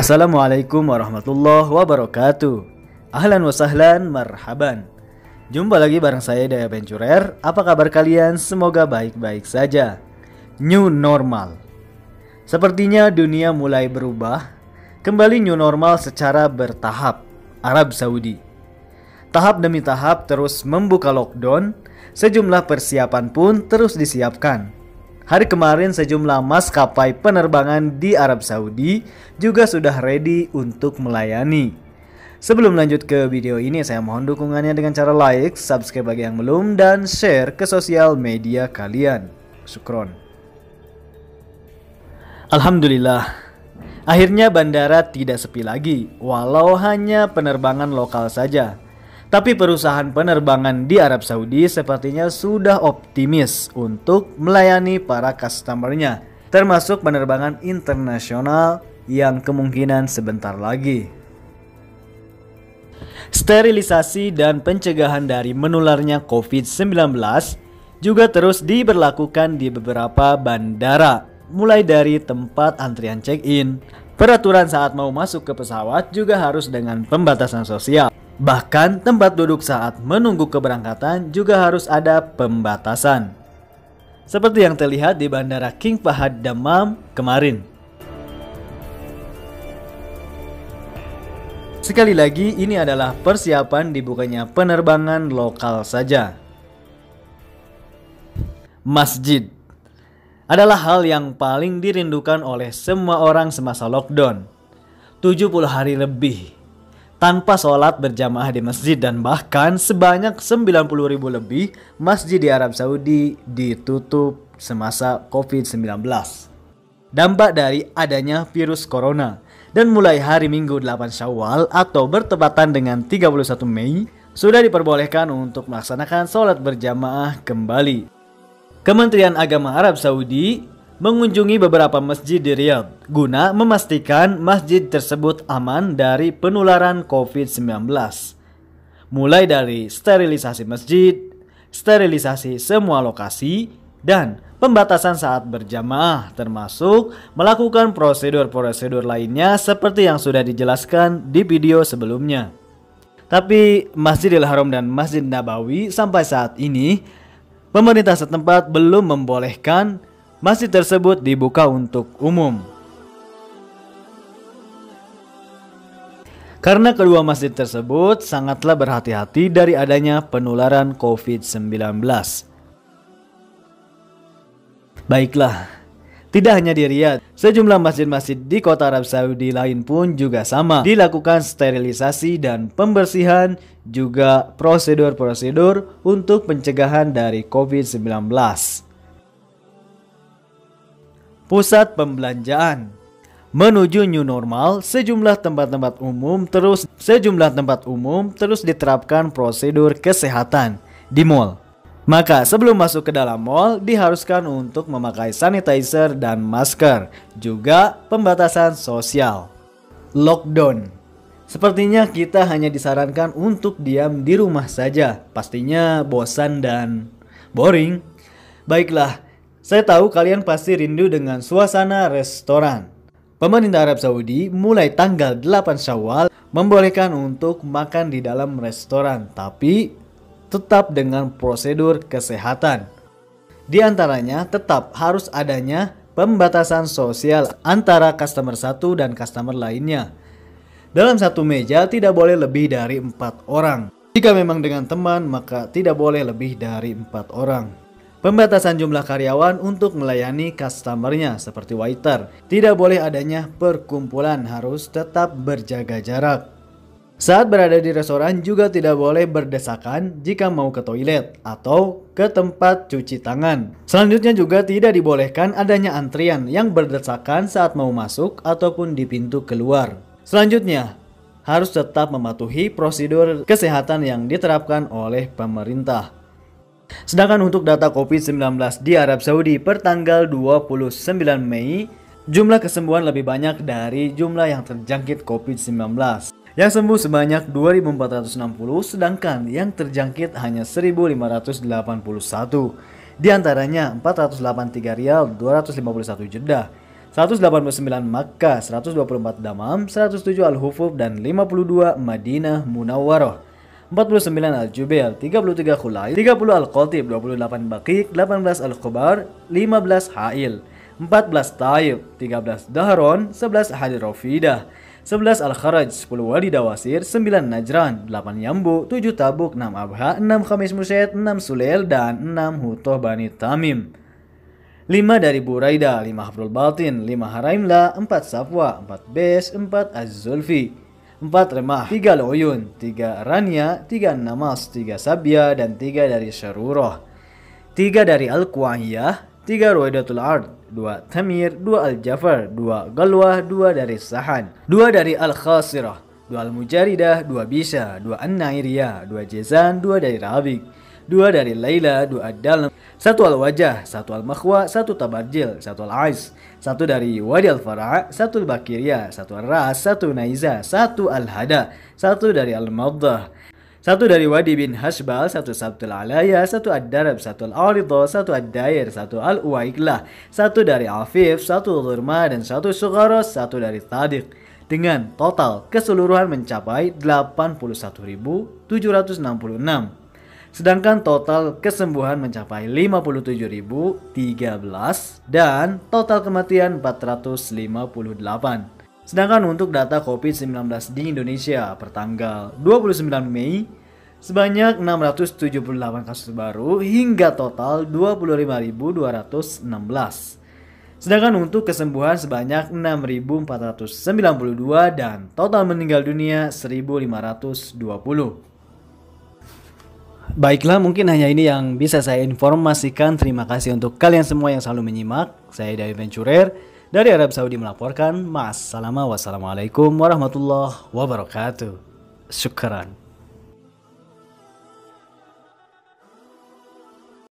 Assalamualaikum warahmatullahi wabarakatuh. Ahlan wa sahlan, marhaban. Jumpa lagi bareng saya Daya Venturer. Apa kabar kalian? Semoga baik-baik saja. New normal. Sepertinya dunia mulai berubah. Kembali new normal secara bertahap. Arab Saudi tahap demi tahap terus membuka lockdown. Sejumlah persiapan pun terus disiapkan. Hari kemarin sejumlah maskapai penerbangan di Arab Saudi juga sudah ready untuk melayani. Sebelum lanjut ke video ini, saya mohon dukungannya dengan cara like, subscribe bagi yang belum, dan share ke sosial media kalian. Syukron. Alhamdulillah, akhirnya bandara tidak sepi lagi, walau hanya penerbangan lokal saja. Tapi perusahaan penerbangan di Arab Saudi sepertinya sudah optimis untuk melayani para customernya, termasuk penerbangan internasional yang kemungkinan sebentar lagi. Sterilisasi dan pencegahan dari menularnya COVID-19 juga terus diberlakukan di beberapa bandara, mulai dari tempat antrian check-in. Peraturan saat mau masuk ke pesawat juga harus dengan pembatasan sosial. Bahkan tempat duduk saat menunggu keberangkatan juga harus ada pembatasan. Seperti yang terlihat di Bandara King Fahad Dammam kemarin. Sekali lagi, ini adalah persiapan dibukanya penerbangan lokal saja. Masjid adalah hal yang paling dirindukan oleh semua orang semasa lockdown. 70 hari lebih tanpa sholat berjamaah di masjid, dan bahkan sebanyak 90.000 lebih masjid di Arab Saudi ditutup semasa COVID-19. Dampak dari adanya virus corona, dan mulai hari Minggu 8 Syawal atau bertepatan dengan 31 Mei sudah diperbolehkan untuk melaksanakan sholat berjamaah kembali. Kementerian Agama Arab Saudi mengunjungi beberapa masjid di Riyadh guna memastikan masjid tersebut aman dari penularan COVID-19. Mulai dari sterilisasi masjid, sterilisasi semua lokasi, dan pembatasan saat berjamaah, termasuk melakukan prosedur-prosedur lainnya seperti yang sudah dijelaskan di video sebelumnya. Tapi Masjidil Haram dan Masjid Nabawi sampai saat ini pemerintah setempat belum membolehkan masjid tersebut dibuka untuk umum. Karena kedua masjid tersebut sangatlah berhati-hati dari adanya penularan COVID-19. Baiklah, tidak hanya di Riyadh, sejumlah masjid-masjid di kota Arab Saudi lain pun juga sama. Dilakukan sterilisasi dan pembersihan, juga prosedur-prosedur untuk pencegahan dari COVID-19. Pusat pembelanjaan menuju new normal, sejumlah tempat umum terus diterapkan prosedur kesehatan di mall. Maka sebelum masuk ke dalam mall diharuskan untuk memakai sanitizer dan masker, juga pembatasan sosial. Lockdown, sepertinya kita hanya disarankan untuk diam di rumah saja. Pastinya bosan dan boring. Baiklah, saya tahu kalian pasti rindu dengan suasana restoran. Pemerintah Arab Saudi mulai tanggal 8 Syawal membolehkan untuk makan di dalam restoran, tapi tetap dengan prosedur kesehatan. Di antaranya tetap harus adanya pembatasan sosial antara customer satu dan customer lainnya. Dalam satu meja tidak boleh lebih dari 4 orang. Jika memang dengan teman, maka tidak boleh lebih dari 4 orang. Pembatasan jumlah karyawan untuk melayani customernya seperti waiter. Tidak boleh adanya perkumpulan, harus tetap berjaga jarak. Saat berada di restoran juga tidak boleh berdesakan jika mau ke toilet atau ke tempat cuci tangan. Selanjutnya juga tidak dibolehkan adanya antrian yang berdesakan saat mau masuk ataupun di pintu keluar. Selanjutnya, harus tetap mematuhi prosedur kesehatan yang diterapkan oleh pemerintah. Sedangkan untuk data COVID-19 di Arab Saudi per tanggal 29 Mei, jumlah kesembuhan lebih banyak dari jumlah yang terjangkit COVID-19. Yang sembuh sebanyak 2.460, sedangkan yang terjangkit hanya 1.581. Di antaranya 483 Riyadh, 251 Jeddah, 189 Makkah, 124 Damam, 107 Al-Hufub, dan 52 Madinah Munawwarah. 49 Al-Jubail, 33 Khulail, 30 Al-Qatib, 28 Baqiq, 18 Al-Khubar, 15 Ha'il, 14 Taib, 13 Dahron, 11 Hadir Rafidah, 11 Al-Kharaj, 10 Wadi Dawasir, 9 Najran, 8 Yambu, 7 Tabuk, 6 Abha, 6 Khamis Musyed, 6 Sulail, dan 6 Hutoh Bani Tamim. 5 dari Buraidah, 5 Hafrul Batin, 5 Haraimla, 4 Safwa, 4 Bes, 4 Az-Zulfi, 4 Remah, 3 Al-Uyun, 3 Rania, 3 Namas, 3 Sabya, dan 3 dari Syarurah. 3 dari Al-Quwahiyah, 3 Ruwaidatul Ard, 2 Tamir, 2 Al-Jafar, 2 Galwah, 2 dari Sahan, 2 dari Al-Khasirah, 2 Al-Mujaridah, 2 Bisha, 2 An-Nairiyah, 2 Jizan, 2 dari Rabik, 2 dari Laila, 2 Ad-Dalm, 1 Al-Wajah, 1 Al-Makhwa, 1 Tabarjil, 1 Al-Ais, 1 dari Wadi Al-Fara', 1 Al-Bakiriyah, 1 Al-Ras, 1 Naiza, 1 Al-Hada, 1 dari Al-Maddah, 1 dari Wadi bin Hashbal, 1 Sabtul Alaya, 1 Ad-Darab, 1 Al-Aridha, 1 Ad-Dair, 1 Al-Uwaiklah, 1 dari Afif, 1 Dhurma, dan 1 Sugharos, 1 dari Tadiq, dengan total keseluruhan mencapai 81.766. Sedangkan total kesembuhan mencapai 57.013 dan total kematian 458. Sedangkan untuk data COVID-19 di Indonesia per tanggal 29 Mei sebanyak 678 kasus baru hingga total 25.216. Sedangkan untuk kesembuhan sebanyak 6.492 dan total meninggal dunia 1.520. Baiklah, mungkin hanya ini yang bisa saya informasikan. Terima kasih untuk kalian semua yang selalu menyimak. Saya David Venturer dari Arab Saudi melaporkan. Wassalamualaikum warahmatullahi wabarakatuh. Syukran.